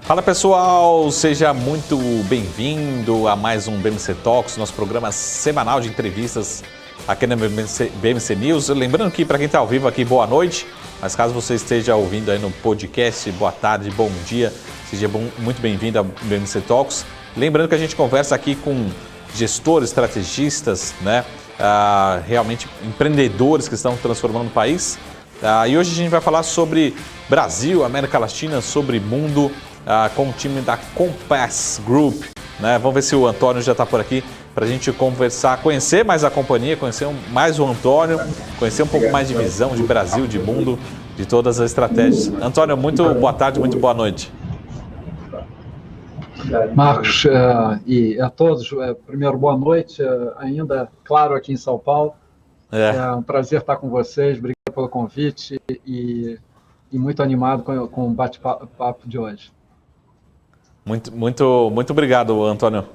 Fala pessoal, seja muito bem-vindo a mais um BMC Talks, nosso programa semanal de entrevistas aqui na BMC News. Lembrando que para quem está ao vivo aqui, boa noite, mas caso você esteja ouvindo aí no podcast, boa tarde, bom dia, seja muito bem-vindo ao BMC Talks. Lembrando que a gente conversa aqui com gestores, estrategistas, né, realmente empreendedores que estão transformando o país. E hoje a gente vai falar sobre Brasil, América Latina, sobre mundo, com o time da Compass Group, né? Vamos ver se o Antônio já está por aqui para a gente conversar, conhecer mais a companhia, conhecer mais o Antônio, conhecer um pouco mais de visão de Brasil, de mundo, de todas as estratégias. Antônio, muito boa tarde, muito boa noite. Marcos, e a todos, primeiro boa noite, ainda claro aqui em São Paulo. É um prazer estar com vocês, obrigado pelo convite e muito animado com o bate-papo de hoje. Muito obrigado, Antônio.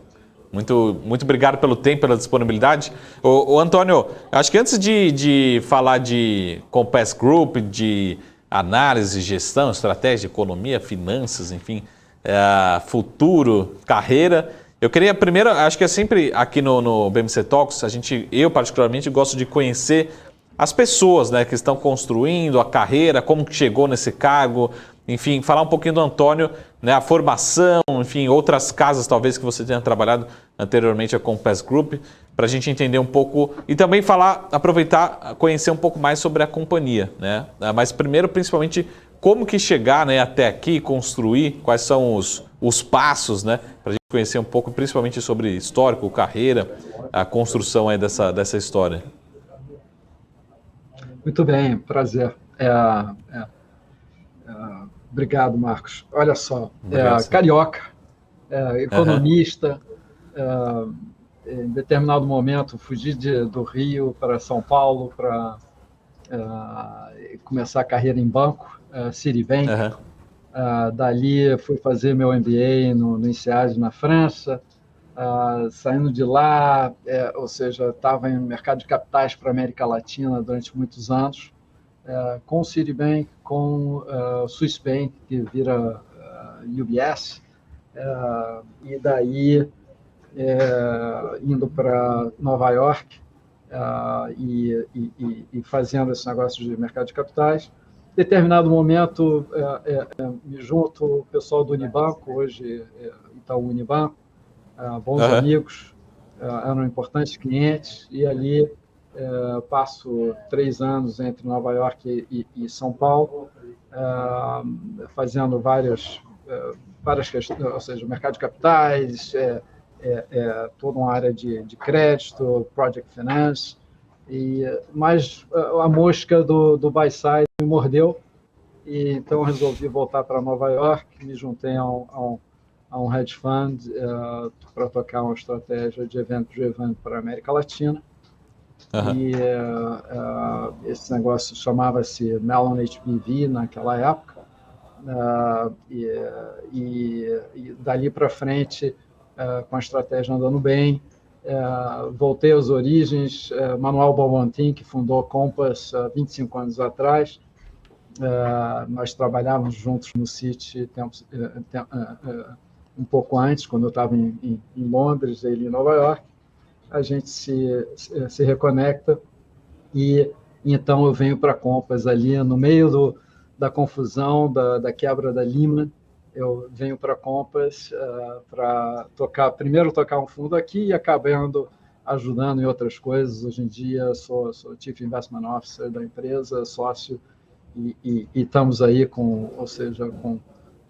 Muito obrigado pelo tempo, pela disponibilidade. O Antônio, acho que antes de falar de Compass Group, de análise, gestão, estratégia, economia, finanças, enfim, futuro, carreira, eu queria primeiro, acho que é sempre aqui no BMC Talks, eu particularmente gosto de conhecer as pessoas, né, que estão construindo a carreira, como que chegou nesse cargo, enfim, falar um pouquinho do Antônio, né, a formação, enfim, outras casas talvez que você tenha trabalhado anteriormente a Compass Group, para a gente entender um pouco e também aproveitar, conhecer um pouco mais sobre a companhia, né? Mas primeiro, principalmente, como que chegar, né, até aqui, construir, quais são os passos, né, para a gente conhecer um pouco, principalmente sobre histórico, carreira, a construção aí dessa história. Muito bem, prazer. Obrigado, Marcos. Olha só, carioca, economista, em determinado momento fugi do Rio para São Paulo para começar a carreira em banco, Citibank. Dali fui fazer meu MBA no INSEAD na França. Saindo de lá, ou seja, estava em mercado de capitais para a América Latina durante muitos anos, com o Citibank, com o Swiss Bank, que vira UBS, e daí indo para Nova York e fazendo esse negócio de mercado de capitais. Em determinado momento, me junto ao pessoal do Unibanco, hoje Itaú Unibanco, bons amigos, eram importantes clientes, e ali passo 3 anos entre Nova York e São Paulo, fazendo várias questões, ou seja, mercado de capitais, toda uma área de crédito, project finance, mas a mosca do buy-side me mordeu, e então resolvi voltar para Nova York, me juntei a um hedge fund para tocar uma estratégia de event-driven para a América Latina. E esse negócio chamava-se Mellon HBV naquela época. E dali para frente, com a estratégia andando bem, voltei às origens. Manuel Bonfim, que fundou a Compass 25 anos atrás, nós trabalhávamos juntos no Citi um pouco antes, quando eu estava em Londres, ele em Nova York. A gente se reconecta e então eu venho para a Compass ali no meio da confusão, da quebra da Lehman. Eu venho para a Compass para primeiro tocar um fundo aqui e acabando ajudando em outras coisas. Hoje em dia sou Chief Investment Officer da empresa, sócio, e estamos aí com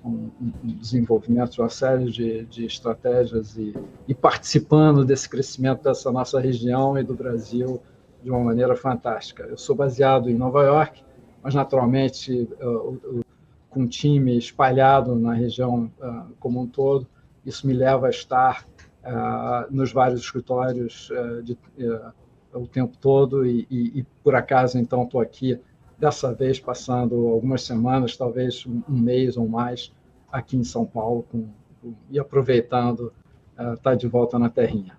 um desenvolvimento de uma série de estratégias e participando desse crescimento dessa nossa região e do Brasil de uma maneira fantástica. Eu sou baseado em Nova York, mas naturalmente com um time espalhado na região como um todo. Isso me leva a estar nos vários escritórios o tempo todo e por acaso, então, estou aqui dessa vez passando algumas semanas, talvez um mês ou mais, aqui em São Paulo, e aproveitando estar de volta na terrinha.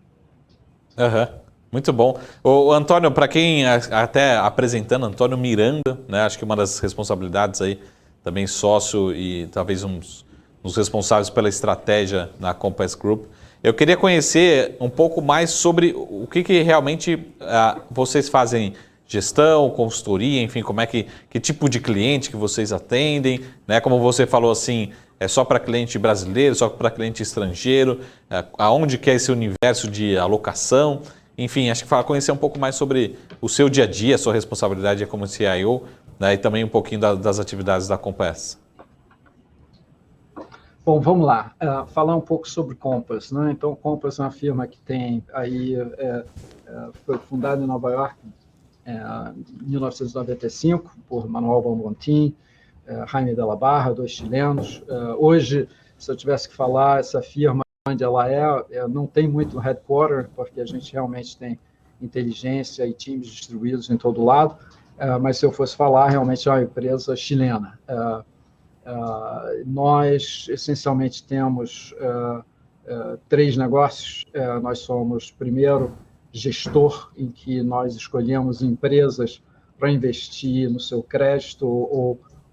Muito bom. O Antônio, para quem até apresentando, Antônio Miranda, né, acho que uma das responsabilidades aí, também sócio e talvez dos responsáveis pela estratégia na Compass Group. Eu queria conhecer um pouco mais sobre o que realmente vocês fazem, gestão, consultoria, enfim, que tipo de cliente que vocês atendem, né? Como você falou assim, é só para cliente brasileiro, só para cliente estrangeiro, aonde que é esse universo de alocação, enfim, acho que conhecer um pouco mais sobre o seu dia a dia, a sua responsabilidade como CIO, né? E também um pouquinho das atividades da Compass. Bom, vamos lá. Falar um pouco sobre Compass, né? Então, Compass é uma firma que tem aí foi fundada em Nova York em 1995 por Manuel Bonbontin, Jaime Della Barra, dois chilenos. Hoje, se eu tivesse que falar, essa firma onde ela não tem muito headquarter, porque a gente realmente tem inteligência e times distribuídos em todo lado, mas se eu fosse falar, realmente é uma empresa chilena. Nós, essencialmente, temos três negócios. Nós somos, primeiro, gestor, em que nós escolhemos empresas para investir no seu crédito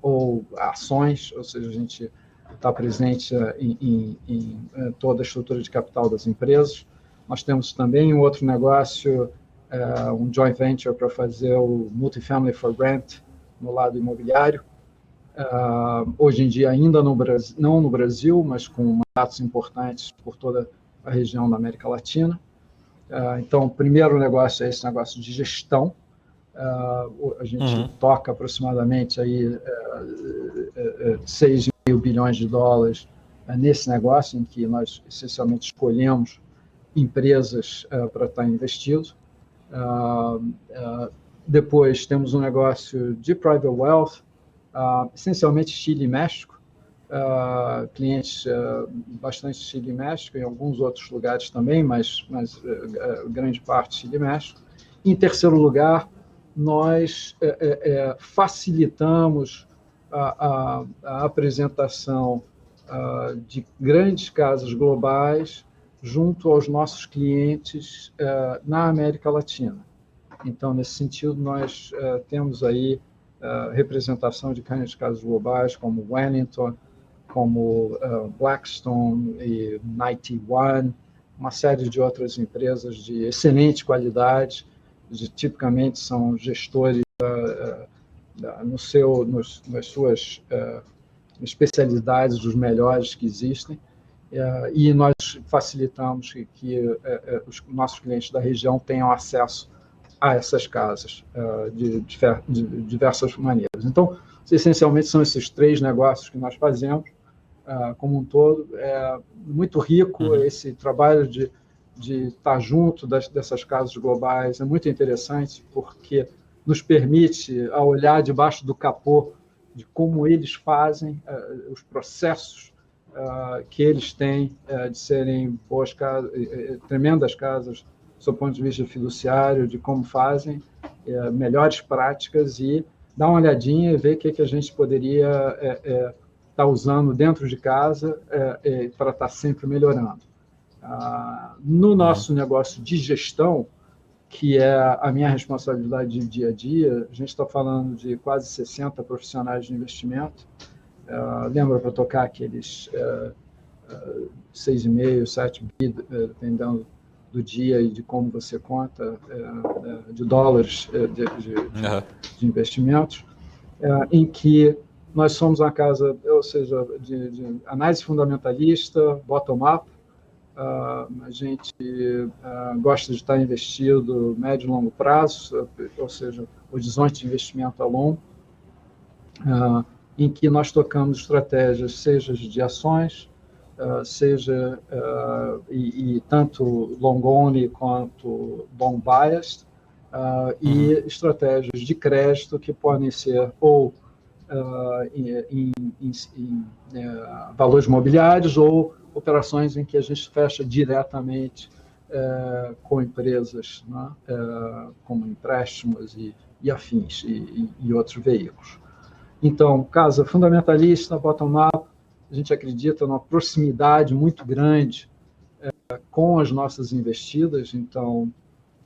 ou ações, ou seja, a gente está presente em toda a estrutura de capital das empresas. Nós temos também um outro negócio, um joint venture para fazer o Multifamily for Rent no lado imobiliário. Hoje em dia ainda não no Brasil, mas com mandatos importantes por toda a região da América Latina. Então, o primeiro negócio é esse negócio de gestão. A gente toca aproximadamente aí 6,5 bilhões de dólares nesse negócio, em que nós essencialmente escolhemos empresas para estar investidos. Depois temos um negócio de private wealth, essencialmente Chile e México, clientes bastante Chile e México, em alguns outros lugares também, mas grande parte Chile e México. Em terceiro lugar, nós facilitamos a apresentação de grandes casas globais junto aos nossos clientes na América Latina. Então, nesse sentido, nós temos aí representação de grandes casas globais como Wellington, como Blackstone e 91, uma série de outras empresas de excelente qualidade, tipicamente são gestores nas suas especialidades dos melhores que existem, e nós facilitamos que os nossos clientes da região tenham acesso a essas casas de diversas maneiras. Então, essencialmente, são esses três negócios que nós fazemos como um todo. É muito rico esse trabalho de estar junto dessas casas globais, é muito interessante, porque nos permite a olhar debaixo do capô de como eles fazem os processos que eles têm de serem boas casas, tremendas casas, do seu ponto de vista fiduciário, de como fazem, melhores práticas, e dar uma olhadinha e ver o que a gente poderia estar usando dentro de casa para estar sempre melhorando. No nosso negócio de gestão, que é a minha responsabilidade de dia a dia, a gente está falando de quase 60 profissionais de investimento. Lembra para tocar aqueles 6,5, 7 bi, dependendo do dia e de como você conta, de dólares de investimentos, em que nós somos uma casa, ou seja, de análise fundamentalista, bottom-up. A gente gosta de estar investido médio e longo prazo, ou seja, horizonte de investimento a longo, em que nós tocamos estratégias, seja de ações, seja e tanto long only quanto long biased, e estratégias de crédito que podem ser ou em valores imobiliários ou operações em que a gente fecha diretamente com empresas, né, como empréstimos e afins e outros veículos. Então, casa fundamentalista, bottom-up, a gente acredita numa proximidade muito grande com as nossas investidas, então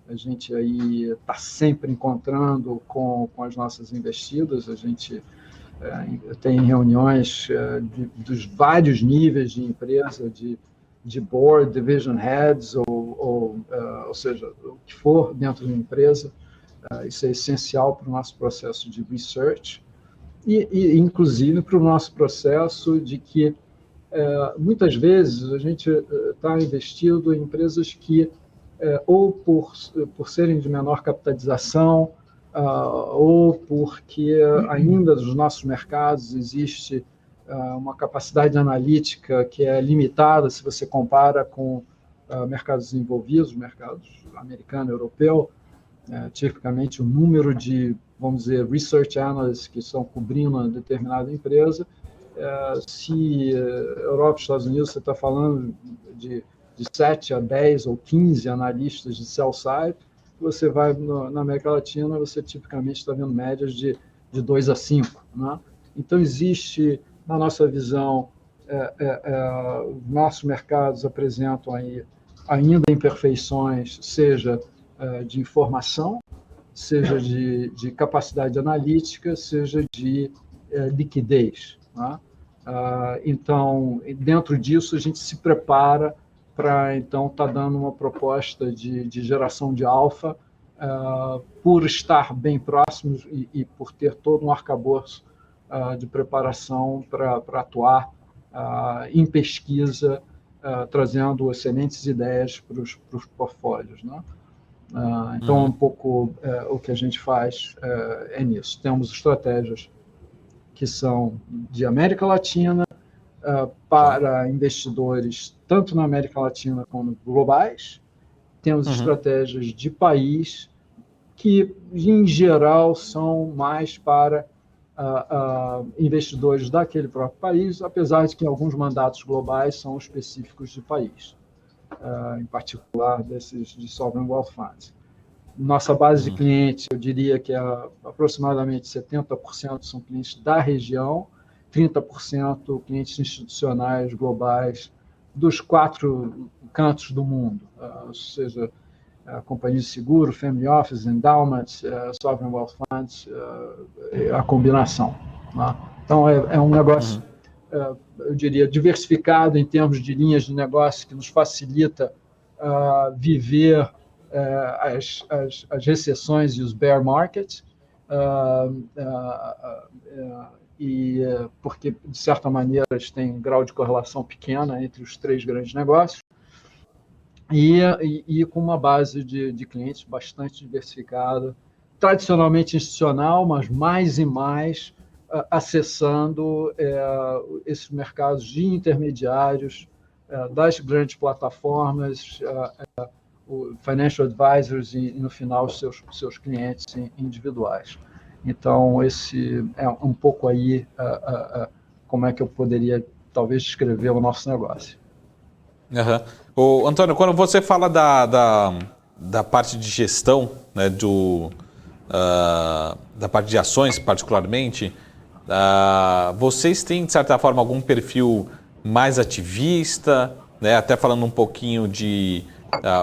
a gente aí está sempre encontrando com as nossas investidas, a gente tem reuniões dos vários níveis de empresa, de board, division heads, ou seja, o que for dentro da empresa. Isso é essencial para o nosso processo de research e inclusive, para o nosso processo de que, muitas vezes, a gente está investido em empresas que, ou por serem de menor capitalização, ou porque ainda nos nossos mercados existe uma capacidade analítica que é limitada se você compara com mercados desenvolvidos, mercados americano, europeu. Tipicamente, o número de, vamos dizer, research analysts que estão cobrindo uma determinada empresa, se Europa e Estados Unidos você está falando de 7 a 10 ou 15 analistas de sell-side, você vai na América Latina, você tipicamente está vendo médias de 2 a 5. Né? Então, existe, na nossa visão, nossos mercados apresentam aí ainda imperfeições, seja de informação, seja de capacidade analítica, seja de liquidez. Né? Então, dentro disso, a gente se prepara para, então, estar dando uma proposta de geração de alfa, por estar bem próximos e por ter todo um arcabouço de preparação para atuar em pesquisa, trazendo excelentes ideias para os portfólios. Né? Então, um pouco o que a gente faz é nisso. Temos estratégias que são de América Latina, para investidores tanto na América Latina como globais. Temos estratégias de país que, em geral, são mais para investidores daquele próprio país, apesar de que alguns mandatos globais são específicos de país, em particular desses de Sovereign Wealth Funds. Nossa base de clientes, eu diria que aproximadamente 70% são clientes da região, 30% clientes institucionais globais dos 4 cantos do mundo, ou seja, companhias de seguro, family office, endowments, sovereign wealth funds, a combinação. Né? Então, é um negócio, eu diria, diversificado em termos de linhas de negócio, que nos facilita viver as recessões e os bear markets, porque, de certa maneira, eles têm um grau de correlação pequena entre os 3 grandes negócios, e com uma base de clientes bastante diversificada, tradicionalmente institucional, mas mais e mais acessando esses mercados de intermediários, das grandes plataformas, financial advisors e, no final, os seus clientes individuais. Então, esse é um pouco aí como é que eu poderia, talvez, descrever o nosso negócio. Antônio, quando você fala da parte de gestão, né, da parte de ações, particularmente, vocês têm, de certa forma, algum perfil mais ativista, né, até falando um pouquinho de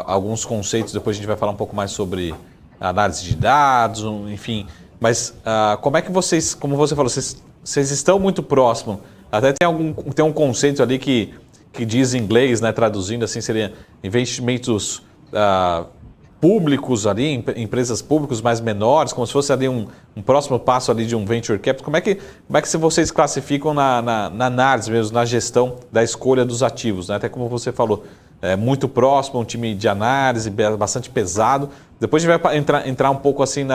alguns conceitos, depois a gente vai falar um pouco mais sobre análise de dados, enfim. Mas como é que vocês, como você falou, vocês estão muito próximos, até tem um conceito ali que diz em inglês, né, traduzindo assim, seria investimentos públicos ali, empresas públicas mais menores, como se fosse ali um próximo passo ali de um venture capital. Como é que vocês classificam na análise mesmo, na gestão da escolha dos ativos, né? Até como você falou, muito próximo, um time de análise bastante pesado. Depois a gente vai entrar um pouco assim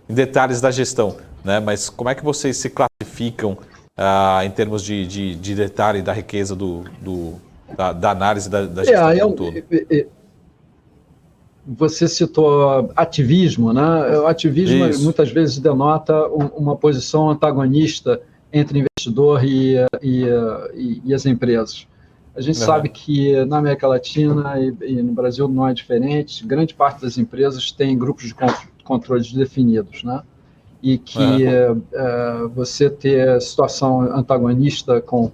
em detalhes da gestão, né? Mas como é que vocês se classificam em termos de detalhe da riqueza da análise da gestão como todo? Você citou ativismo, né? O ativismo muitas vezes denota uma posição antagonista entre investidor e as empresas. A gente sabe que na América Latina e no Brasil não é diferente. Grande parte das empresas tem grupos de controles definidos, né? E que você ter situação antagonista com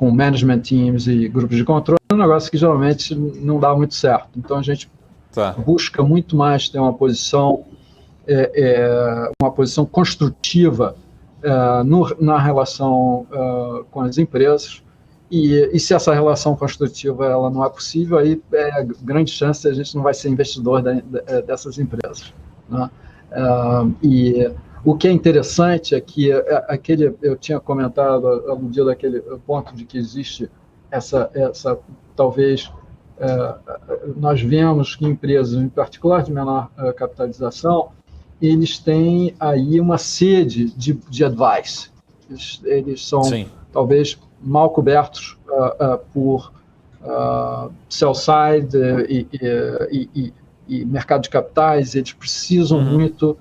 management teams e grupos de controle é um negócio que geralmente não dá muito certo. Então a gente busca muito mais ter uma posição uma posição construtiva na relação com as empresas, e se essa relação construtiva ela não é possível, aí é grande chance a gente não vai ser investidor dessas empresas, né? E o que é interessante é que eu tinha comentado, aludido daquele ponto de que existe essa talvez, nós vemos que empresas, em particular de menor capitalização, eles têm aí uma sede de advice. Eles são, sim, talvez mal cobertos por sell-side e mercado de capitais. Eles precisam muito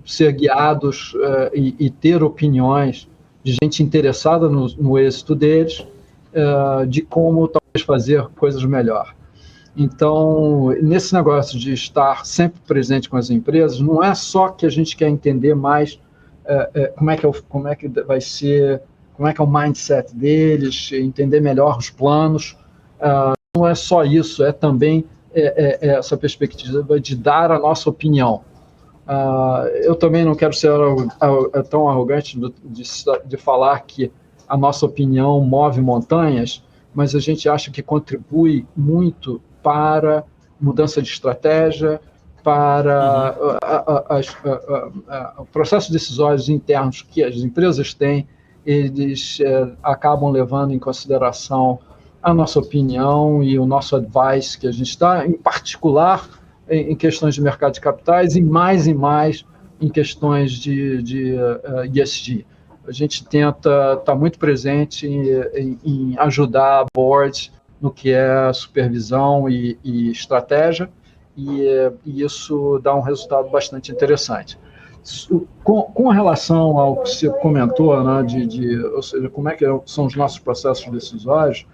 ser guiados e ter opiniões de gente interessada no êxito deles, de como talvez fazer coisas melhor. Então, nesse negócio de estar sempre presente com as empresas, não é só que a gente quer entender mais como é que vai ser, como é que é o mindset deles, entender melhor os planos. Não é só isso, é também essa perspectiva de dar a nossa opinião. Eu também não quero ser tão arrogante de falar que a nossa opinião move montanhas, mas a gente acha que contribui muito para mudança de estratégia, para o processo decisórios internos que as empresas têm. Eles acabam levando em consideração a nossa opinião e o nosso advice que a gente dá, em particular em questões de mercado de capitais e mais em questões de ESG. A gente tenta estar muito presente em ajudar a board no que é supervisão e estratégia, e isso dá um resultado bastante interessante. Com relação ao que você comentou, né, ou seja, como é que são os nossos processos decisórios,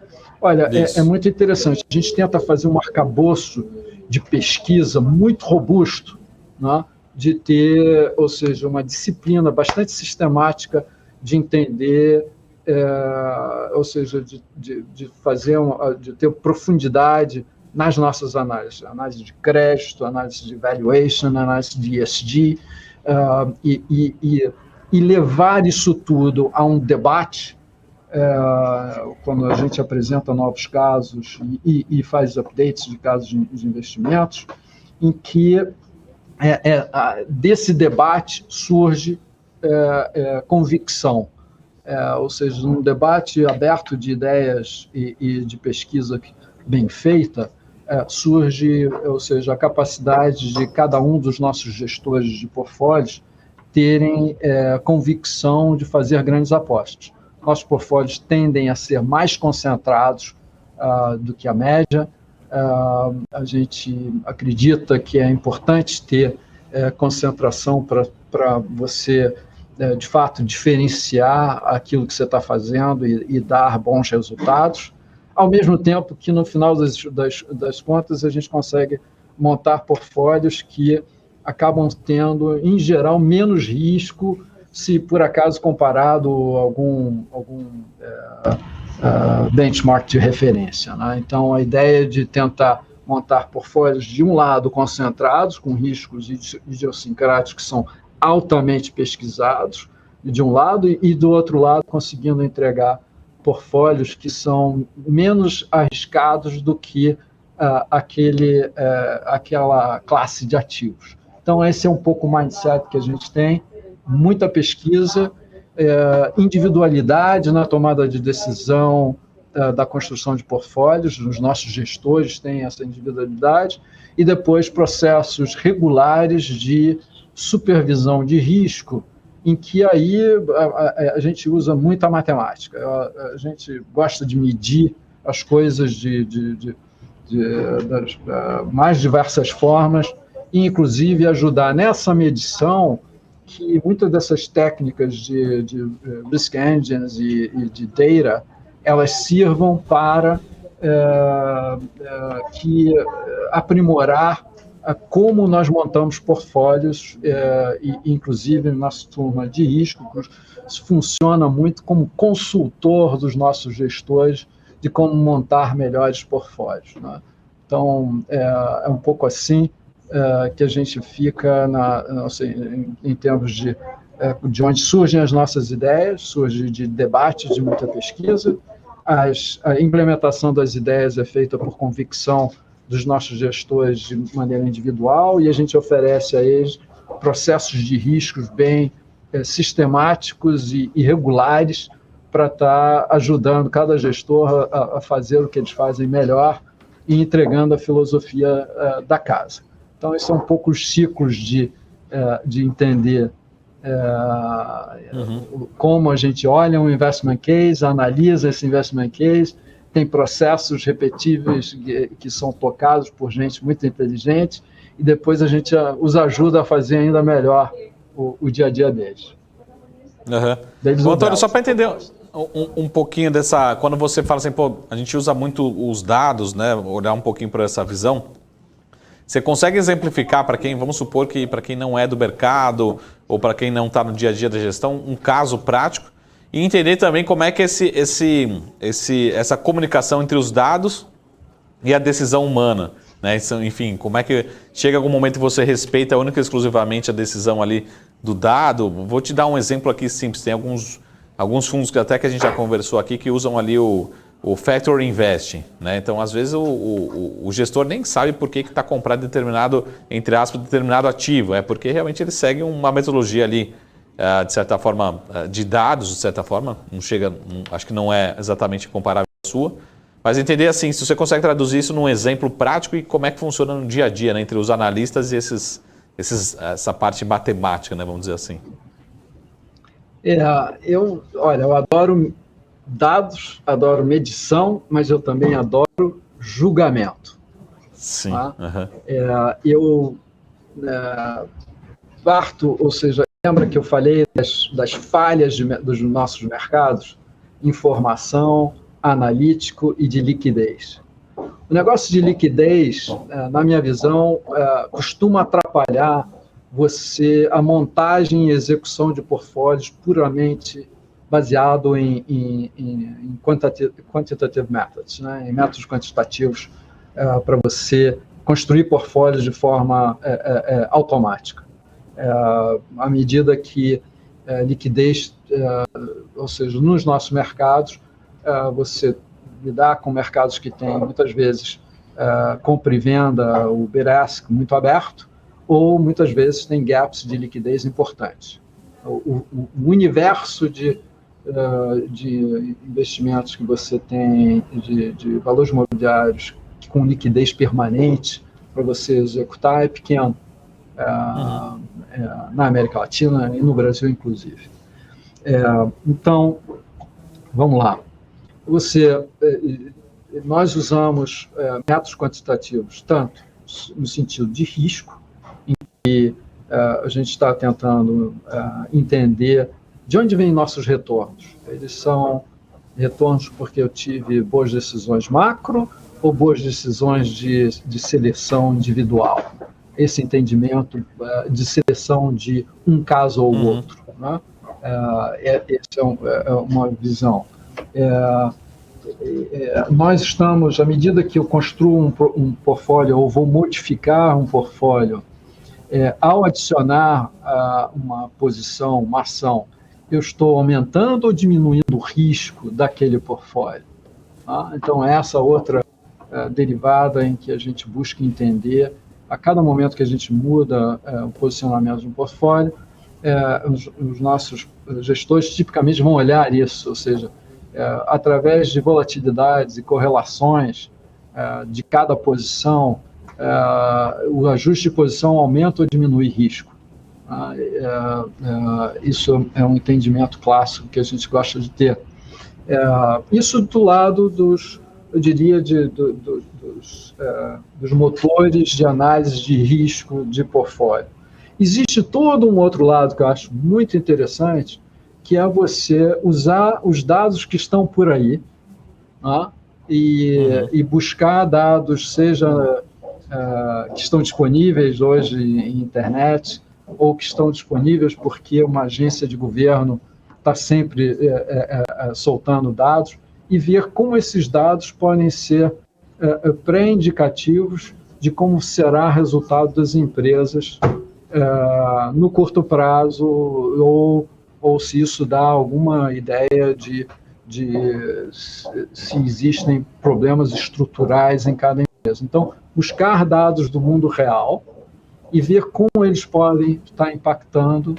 olha, é muito interessante. A gente tenta fazer um arcabouço de pesquisa muito robusto, né, de ter, ou seja, uma disciplina bastante sistemática de entender, ou seja, de ter profundidade nas nossas análises, análise de crédito, análise de valuation, análise de ESG, e levar isso tudo a um debate, quando a gente apresenta novos casos e faz updates de casos de investimentos, em que desse debate surge convicção, ou seja, um debate aberto de ideias e de pesquisa bem feita, surge, ou seja, a capacidade de cada um dos nossos gestores de portfólios terem convicção de fazer grandes apostas. Nossos portfólios tendem a ser mais concentrados do que a média. A gente acredita que é importante ter concentração para você, de fato, diferenciar aquilo que você está fazendo e dar bons resultados, ao mesmo tempo que, no final das contas, a gente consegue montar portfólios que acabam tendo, em geral, menos risco, se por acaso comparado a algum benchmark de referência, né? Então, a ideia de tentar montar portfólios, de um lado, concentrados, com riscos idiosincráticos que são altamente pesquisados, de um lado, e do outro lado, conseguindo entregar portfólios que são menos arriscados do que aquela classe de ativos. Então, esse é um pouco o mindset que a gente tem, muita pesquisa, individualidade na tomada de decisão da construção de portfólios, os nossos gestores têm essa individualidade, e depois processos regulares de supervisão de risco, em que aí a gente usa muita matemática. A gente gosta de medir as coisas das mais diversas formas, e inclusive ajudar nessa medição que muitas dessas técnicas de risk engines e de data, elas sirvam para aprimorar como nós montamos portfólios, e inclusive nossa turma de risco funciona muito como consultor dos nossos gestores de como montar melhores portfólios, né? Então, é um pouco assim que a gente fica em termos de onde surgem as nossas ideias, surge de debates, de muita pesquisa. A implementação das ideias é feita por convicção dos nossos gestores de maneira individual, e a gente oferece a eles processos de riscos bem sistemáticos e regulares para estar ajudando cada gestor a fazer o que eles fazem melhor e entregando a filosofia da casa. Então, esses são um pouco os ciclos de entender como a gente olha um investment case, analisa esse investment case, tem processos repetíveis que são tocados por gente muito inteligente, e depois a gente os ajuda a fazer ainda melhor o dia a dia deles. Bom, Antônio, só para entender um pouquinho dessa... Quando você fala assim, pô, a gente usa muito os dados, né? Olhar um pouquinho para essa visão. Você consegue exemplificar para quem, vamos supor que para quem não é do mercado ou para quem não está no dia a dia da gestão, um caso prático e entender também como é que essa comunicação entre os dados e a decisão humana, né? Enfim, como é que chega algum momento que você respeita única e exclusivamente a decisão ali do dado? Vou te dar um exemplo aqui simples. Tem alguns fundos que até que a gente já conversou aqui que usam ali o Factor Investing, né? Então, às vezes, o gestor nem sabe por que está comprado determinado, entre aspas, determinado ativo. É porque realmente ele segue uma metodologia ali, de certa forma, de dados, de certa forma. Acho que não é exatamente comparável à sua. Mas entender assim, se você consegue traduzir isso num exemplo prático e como é que funciona no dia a dia, né, entre os analistas e essa parte matemática, né, vamos dizer assim. Eu adoro dados, adoro medição, mas eu também adoro julgamento. Sim. Tá? Eu parto, ou seja, lembra que eu falei das falhas dos nossos mercados? Informação, analítico e de liquidez. O negócio de liquidez, na minha visão, costuma atrapalhar a montagem e execução de portfólios puramente baseado em quantitative methods, né? Em métodos quantitativos para você construir portfólios de forma automática. À medida que liquidez, ou seja, nos nossos mercados, você lidar com mercados que têm, muitas vezes, compra e venda, o bid-ask muito aberto, ou muitas vezes tem gaps de liquidez importantes. O universo de investimentos que você tem, de valores imobiliários com liquidez permanente para você executar é pequeno, na América Latina e no Brasil, inclusive. Então, vamos lá. Nós usamos métodos quantitativos, tanto no sentido de risco, em que a gente está tentando entender de onde vêm nossos retornos. Eles são retornos porque eu tive boas decisões macro ou boas decisões de seleção individual. Esse entendimento de seleção de um caso ou outro. Né? Essa é uma visão. Nós estamos, à medida que eu construo um portfólio ou vou modificar um portfólio, ao adicionar uma posição, uma ação, eu estou aumentando ou diminuindo o risco daquele portfólio? Tá? Então, essa outra derivada em que a gente busca entender, a cada momento que a gente muda o posicionamento de um portfólio, os nossos gestores tipicamente vão olhar isso, ou seja, através de volatilidades e correlações de cada posição, o ajuste de posição aumenta ou diminui risco. Isso é um entendimento clássico que a gente gosta de ter. Isso do lado eu diria, dos motores de análise de risco de portfólio. Existe todo um outro lado que eu acho muito interessante, que é você usar os dados que estão por aí, e buscar dados, seja que estão disponíveis hoje em internet, ou que estão disponíveis porque uma agência de governo está sempre soltando dados, e ver como esses dados podem ser pré-indicativos de como será o resultado das empresas no curto prazo, ou se isso dá alguma ideia de se existem problemas estruturais em cada empresa. Então, buscar dados do mundo real e ver como eles podem estar impactando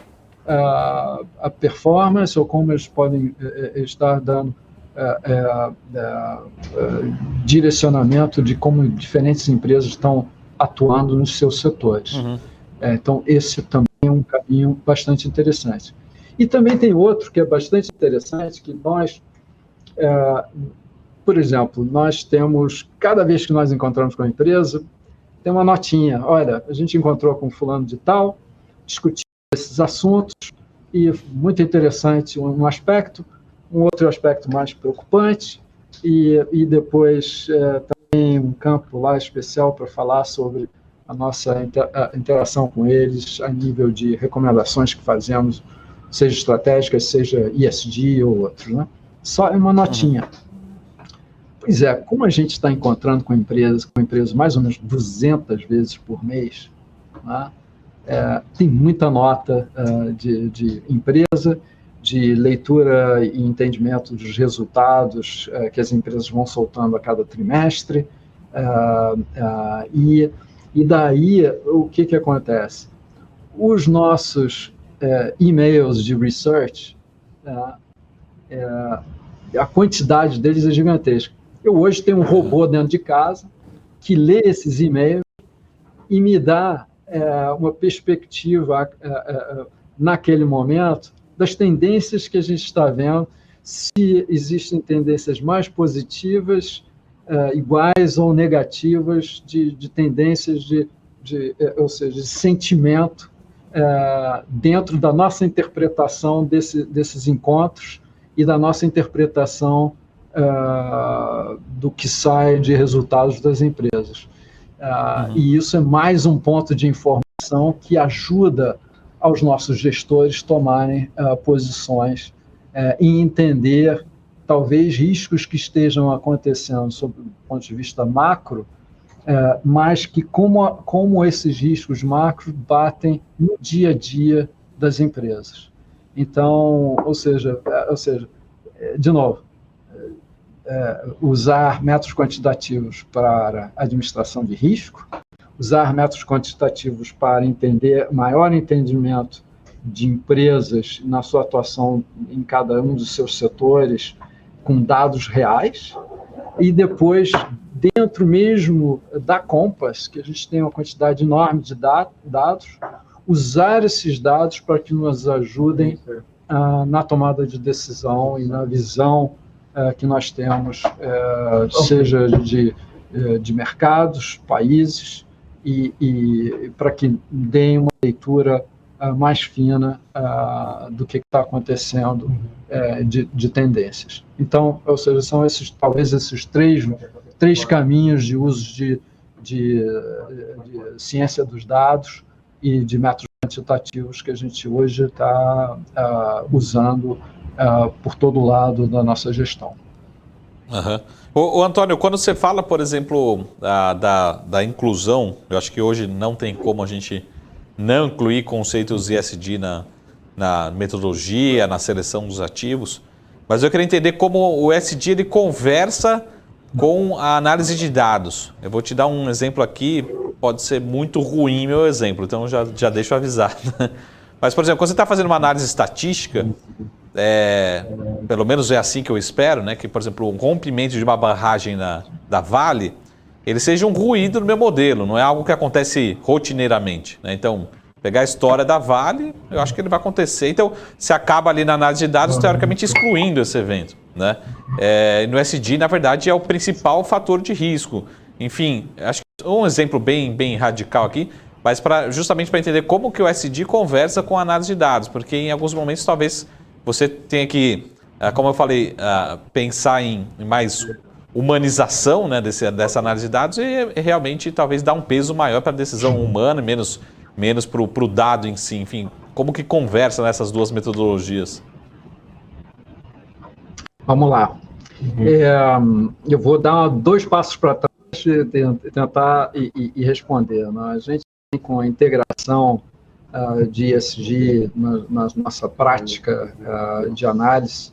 a performance, ou como eles podem estar dando direcionamento de como diferentes empresas estão atuando nos seus setores. Uhum. Então, esse também é um caminho bastante interessante. E também tem outro que é bastante interessante, que nós, por exemplo, nós temos, cada vez que nós encontramos com a empresa, tem uma notinha. Olha, a gente encontrou com fulano de tal, discutiu esses assuntos, e muito interessante um aspecto, um outro aspecto mais preocupante, e depois também um campo lá especial para falar sobre a nossa interação com eles a nível de recomendações que fazemos, seja estratégicas, seja ESG ou outros, né? Só uma notinha. Pois é, como a gente está encontrando com empresas mais ou menos 200 vezes por mês, né? Tem muita nota de empresa, de leitura e entendimento dos resultados que as empresas vão soltando a cada trimestre, e daí o que acontece? Os nossos e-mails de research, a quantidade deles é gigantesca. Eu hoje tenho um robô dentro de casa que lê esses e-mails e me dá uma perspectiva naquele momento das tendências que a gente está vendo, se existem tendências mais positivas, iguais ou negativas, de tendências ou seja, de sentimento dentro da nossa interpretação desses encontros e da nossa interpretação do que sai de resultados das empresas. E isso é mais um ponto de informação que ajuda aos nossos gestores tomarem posições e entender, talvez, riscos que estejam acontecendo sob o ponto de vista macro, mas que como esses riscos macro batem no dia a dia das empresas. Então, ou seja, de novo, usar métodos quantitativos para administração de risco, usar métodos quantitativos para entender maior entendimento de empresas na sua atuação em cada um dos seus setores com dados reais, e depois, dentro mesmo da Compass, que a gente tem uma quantidade enorme de dados, usar esses dados para que nos ajudem na tomada de decisão e na visão que nós temos, seja de mercados, países, e para que deem uma leitura mais fina do que está acontecendo de tendências. Então, ou seja, são talvez esses três caminhos de uso de ciência dos dados e de métodos quantitativos que a gente hoje está usando por todo lado da nossa gestão. Uhum. Ô, Antônio, quando você fala, por exemplo, da inclusão, eu acho que hoje não tem como a gente não incluir conceitos ESG na metodologia, na seleção dos ativos, mas eu queria entender como o ESG ele conversa com a análise de dados. Eu vou te dar um exemplo aqui, pode ser muito ruim meu exemplo, então já deixo avisado. Mas, por exemplo, quando você está fazendo uma análise estatística, pelo menos é assim que eu espero, né, que, por exemplo, um rompimento de uma barragem da Vale, ele seja um ruído no meu modelo, não é algo que acontece rotineiramente, né? Então, pegar a história da Vale, eu acho que ele vai acontecer. Então, você acaba ali na análise de dados, teoricamente, excluindo esse evento, né? No ESG, na verdade, é o principal fator de risco. Enfim, acho que um exemplo bem radical aqui, mas justamente para entender como que o ESG conversa com a análise de dados, porque em alguns momentos talvez você tenha que, como eu falei, pensar em mais humanização, né, dessa análise de dados e realmente talvez dar um peso maior para a decisão humana, menos para o dado em si. Enfim, como que conversa nessas duas metodologias? Vamos lá. Eu vou dar 2 passos para trás tentar e responder. Né? A gente tem com a integração de ESG na nossa prática de análise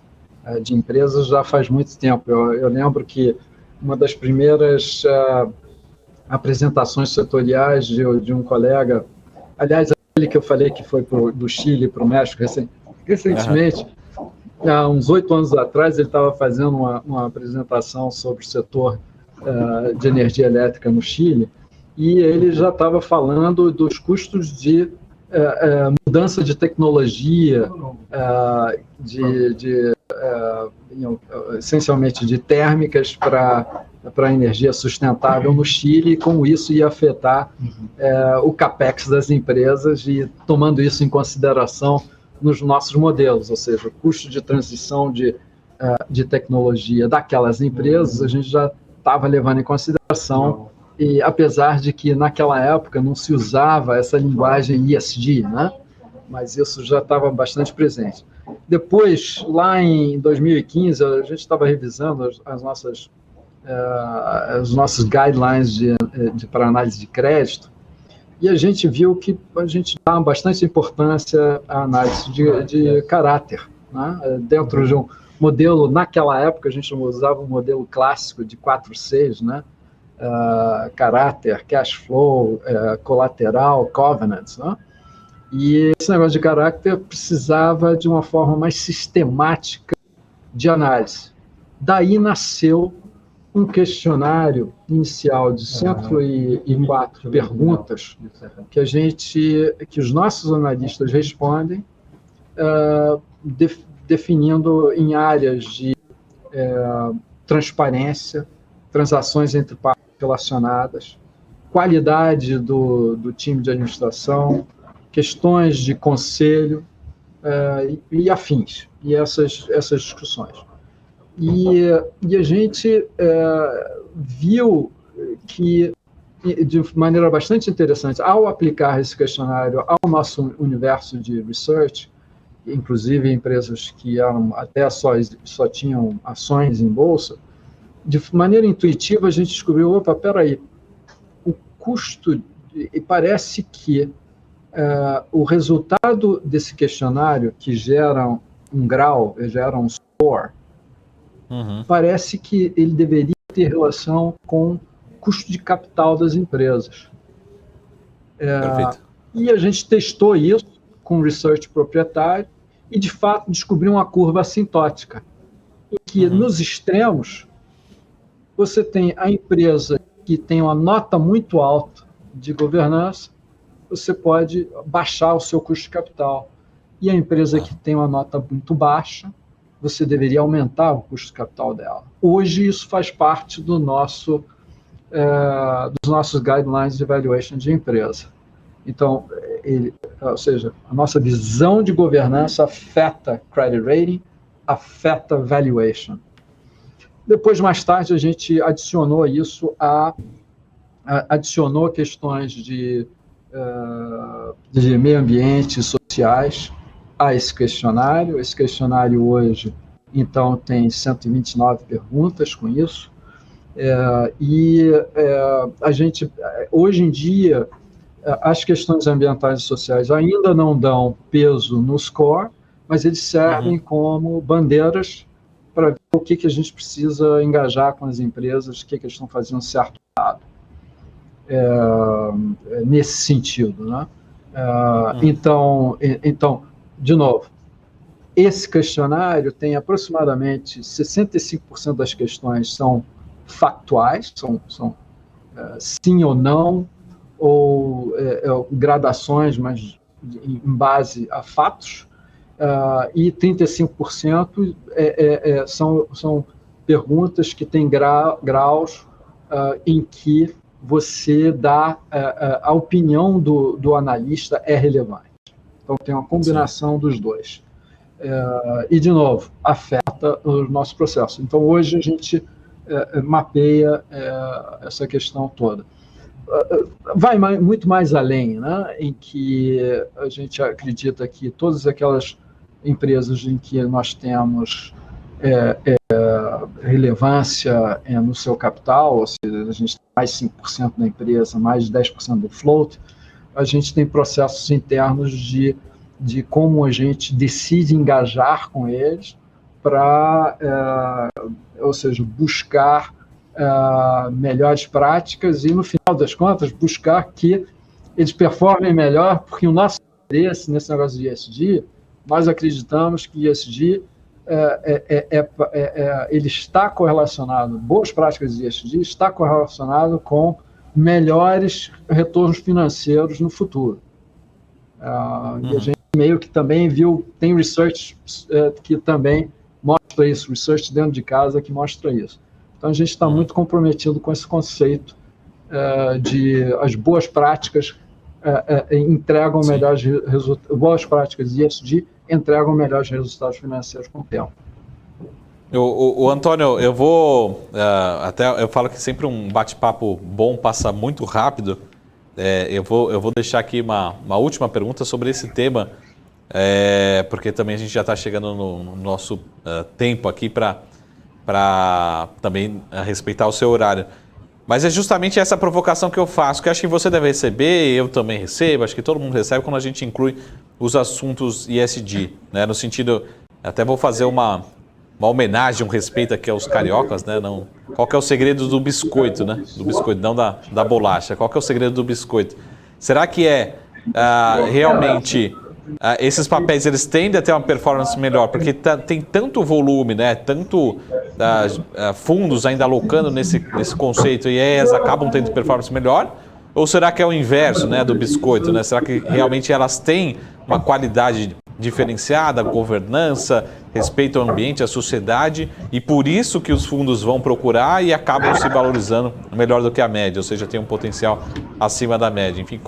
de empresas já faz muito tempo. Eu lembro que uma das primeiras apresentações setoriais de um colega, aliás, aquele que eu falei que foi do Chile para o México recentemente, há uns 8 anos atrás, ele estava fazendo uma apresentação sobre o setor de energia elétrica no Chile, e ele já estava falando dos custos de mudança de tecnologia, essencialmente de térmicas para energia sustentável no Chile, e como isso ia afetar o CAPEX das empresas, e tomando isso em consideração nos nossos modelos, ou seja, o custo de transição de tecnologia daquelas empresas, a gente já estava levando em consideração, e apesar de que naquela época não se usava essa linguagem ESG, né? Mas isso já estava bastante presente. Depois, lá em 2015, a gente estava revisando os nossos guidelines para análise de crédito, e a gente viu que a gente dá bastante importância à análise de caráter. Né? Dentro de um modelo, naquela época, a gente usava um modelo clássico de 4 Cs, né? Caráter, cash flow, colateral, covenants. Né? E esse negócio de caráter precisava de uma forma mais sistemática de análise. Daí nasceu um questionário inicial de 104 perguntas que os nossos analistas respondem, definindo em áreas de transparência, transações entre partes relacionadas, qualidade do time de administração, questões de conselho e afins, e essas discussões. E a gente viu que, de maneira bastante interessante, ao aplicar esse questionário ao nosso universo de research, inclusive empresas que até só tinham ações em bolsa, de maneira intuitiva a gente descobriu, opa, peraí, o custo, e parece que o resultado desse questionário, que gera um grau, gera um score, parece que ele deveria ter relação com o custo de capital das empresas. E a gente testou isso com research proprietário e, de fato, descobriu uma curva assintótica, em que, nos extremos, você tem a empresa que tem uma nota muito alta de governança, você pode baixar o seu custo de capital. E a empresa que tem uma nota muito baixa, você deveria aumentar o custo de capital dela. Hoje, isso faz parte dos nossos guidelines de evaluation de empresa. Então, ou seja, a nossa visão de governança afeta credit rating, afeta valuation. Depois, mais tarde, a gente adicionou isso adicionou questões de meio ambiente e sociais a esse questionário. Esse questionário hoje, então, tem 129 perguntas com isso. A gente, hoje em dia, as questões ambientais e sociais ainda não dão peso no score, mas eles servem como bandeiras para ver o que a gente precisa engajar com as empresas, o que eles estão fazendo certo ou errado. Nesse sentido, né? Então, de novo, esse questionário tem aproximadamente 65% das questões são factuais, são sim ou não, ou gradações, mas em base a fatos, e 35% são perguntas que têm graus em que você dá a opinião do analista é relevante. Então, tem uma combinação dos dois. E, de novo, afeta o nosso processo. Então, hoje a gente mapeia essa questão toda. Vai muito mais além, né? Em que a gente acredita que todas aquelas empresas em que nós temos relevância no seu capital, ou seja, a gente tem mais 5% da empresa, mais de 10% do float, a gente tem processos internos de como a gente decide engajar com eles para, ou seja, buscar melhores práticas e, no final das contas, buscar que eles performem melhor, porque o nosso interesse nesse negócio de ESG, nós acreditamos que ESG ele está correlacionado, boas práticas de ESG está correlacionado com melhores retornos financeiros no futuro. E a gente meio que também viu, tem research que também mostra isso, research dentro de casa que mostra isso. Então a gente está muito comprometido com esse conceito de as boas práticas entregam melhores resultados, boas práticas de ESG entregam melhores resultados financeiros com o tempo. O Antônio, eu vou eu falo que sempre um bate-papo bom passa muito rápido. Eu vou deixar aqui uma última pergunta sobre esse tema, porque também a gente já está chegando no nosso tempo aqui para também respeitar o seu horário. Mas é justamente essa provocação que eu faço, que acho que você deve receber, eu também recebo, acho que todo mundo recebe quando a gente inclui os assuntos ESG, né? No sentido, até vou fazer uma homenagem, um respeito aqui aos cariocas, né? Não, qual que é o segredo do biscoito, né? Do biscoito, não da bolacha. Qual que é o segredo do biscoito? Será que realmente esses papéis eles tendem a ter uma performance melhor? Porque tem tanto volume, né? Tanto fundos ainda alocando nesse conceito e elas acabam tendo performance melhor? Ou será que é o inverso, né, do biscoito, né? Será que realmente elas têm uma qualidade diferenciada, governança, respeito ao ambiente, à sociedade, e por isso que os fundos vão procurar e acabam se valorizando melhor do que a média, ou seja, tem um potencial acima da média? Enfim,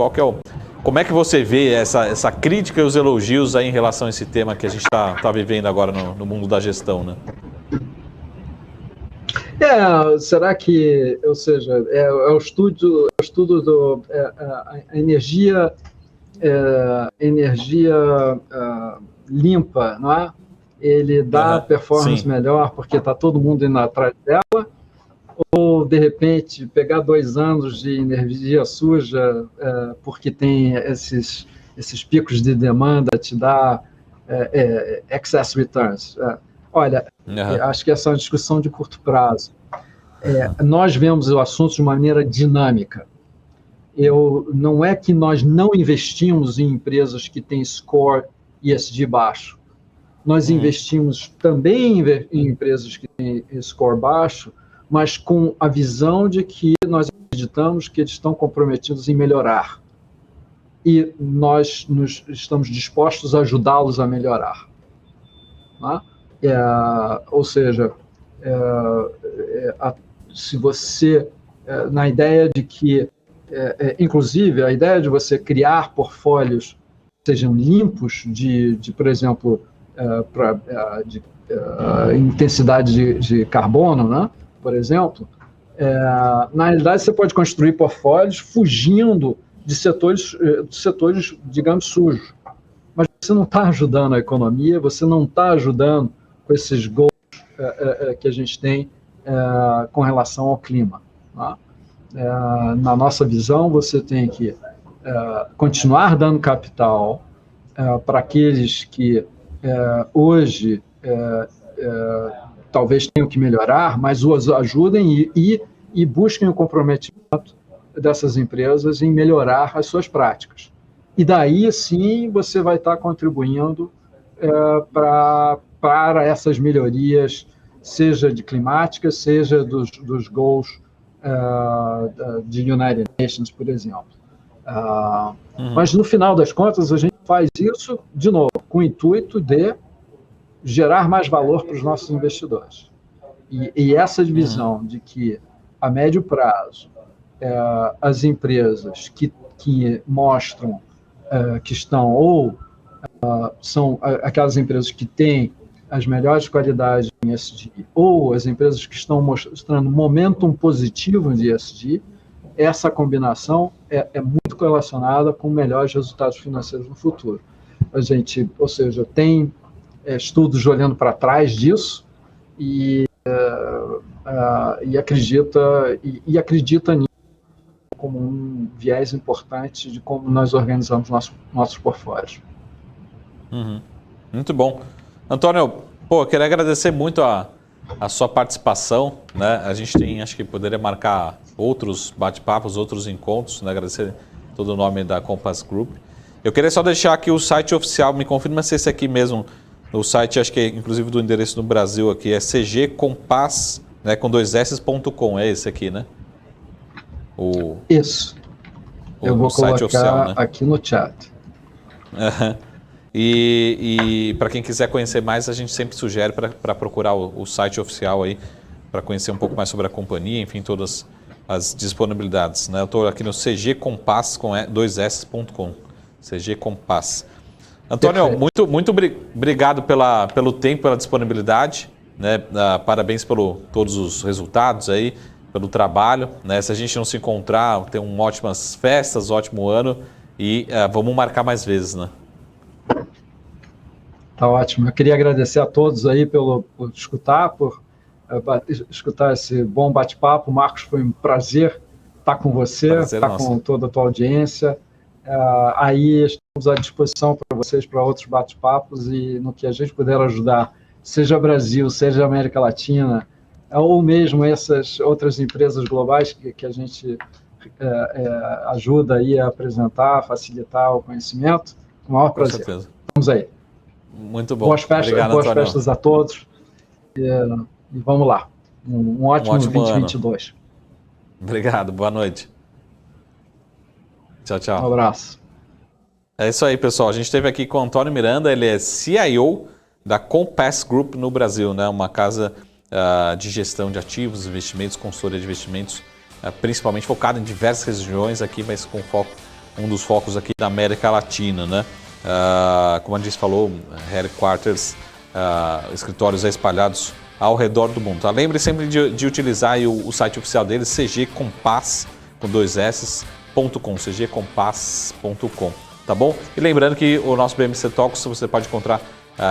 como é que você vê essa crítica e os elogios aí em relação a esse tema que a gente está vivendo agora no mundo da gestão, né? Será que, ou seja, o estudo a energia limpa, não é? Ele dá performance melhor porque está todo mundo indo atrás dela, ou de repente pegar 2 anos de energia suja porque tem esses picos de demanda te dá excess returns. Olha, acho que essa é uma discussão de curto prazo. Nós vemos o assunto de maneira dinâmica. Não é que nós não investimos em empresas que têm score ESG baixo. Nós investimos também em empresas que têm score baixo, mas com a visão de que nós acreditamos que eles estão comprometidos em melhorar. E nós estamos dispostos a ajudá-los a melhorar. Tá? Ou seja, se você, na ideia de que, inclusive, a ideia de você criar portfólios que sejam limpos por exemplo, de intensidade de carbono, né? Por exemplo, na realidade você pode construir portfólios fugindo de setores, digamos, sujos. Mas você não está ajudando a economia, você não está ajudando com esses goals que a gente tem com relação ao clima. Tá? Na nossa visão, você tem que continuar dando capital para aqueles que hoje talvez tenham que melhorar, mas os ajudem e busquem o comprometimento dessas empresas em melhorar as suas práticas. E daí, sim, você vai estar contribuindo para essas melhorias, seja de climáticas, seja dos goals de United Nations, por exemplo. Mas, no final das contas, a gente faz isso, de novo, com o intuito de gerar mais valor para os nossos investidores. E essa visão de que, a médio prazo, as empresas que mostram que estão, ou são aquelas empresas que têm as melhores qualidades em ESG, ou as empresas que estão mostrando momentum positivo de ESG, essa combinação é muito correlacionada com melhores resultados financeiros no futuro. A gente, ou seja, tem estudos olhando para trás disso, e acredita nisso como um viés importante de como nós organizamos nossos portfólios. Uhum. Muito bom. Antônio, pô, queria agradecer muito a sua participação, né? A gente tem, acho que poderia marcar outros bate-papos, outros encontros, né? Agradecer todo o nome da Compass Group. Eu queria só deixar aqui o site oficial, me confirma se esse aqui mesmo, o site, acho que é inclusive do endereço no Brasil aqui, é cgcompass, né, com 2s.com, é esse aqui, né? Isso. Eu vou site colocar oficial, né? aqui no chat. E para quem quiser conhecer mais, a gente sempre sugere para procurar o site oficial aí, para conhecer um pouco mais sobre a companhia, enfim, todas as disponibilidades, né? Eu estou aqui no cgcompass com 2s.com, cgcompass. Antônio, muito obrigado pelo tempo, pela disponibilidade, né? Parabéns por todos os resultados aí, pelo trabalho, né? Se a gente não se encontrar, tenham ótimas festas, ótimo ano e vamos marcar mais vezes, né? Tá ótimo. Eu queria agradecer a todos aí por escutar esse bom bate-papo. Marcos, foi um prazer estar com você, estar com toda a tua audiência. Aí estamos à disposição para vocês para outros bate-papos e no que a gente puder ajudar, seja Brasil, seja América Latina, ou mesmo essas outras empresas globais que a gente ajuda aí a apresentar, facilitar o conhecimento. Com o maior prazer. Com certeza. Vamos aí. Muito bom. Boas festas a todos. E vamos lá. Um ótimo 2022. Ano. Obrigado. Boa noite. Tchau, tchau. Um abraço. É isso aí, pessoal. A gente esteve aqui com o Antônio Miranda. Ele é CIO da Compass Group no Brasil, né? Uma casa de gestão de ativos, investimentos, consultoria de investimentos, principalmente focada em diversas regiões aqui, mas com foco, um dos focos aqui da América Latina, né? Como a gente falou, headquarters, escritórios espalhados ao redor do mundo. Tá? Lembre sempre de utilizar o site oficial deles, cgcompass, com 2s.com, cgcompass.com, tá bom? E lembrando que o nosso BMC Talks você pode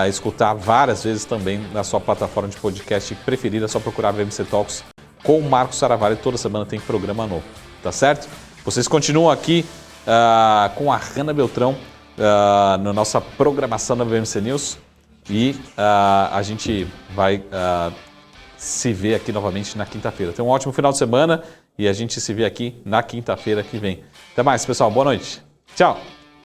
escutar várias vezes também na sua plataforma de podcast preferida, é só procurar BMC Talks com o Marcos Saravari, toda semana tem programa novo, tá certo? Vocês continuam aqui com a Hanna Beltrão, na nossa programação da BMC News e a gente vai se ver aqui novamente na quinta-feira. Tenha um ótimo final de semana e a gente se vê aqui na quinta-feira que vem. Até mais, pessoal. Boa noite. Tchau.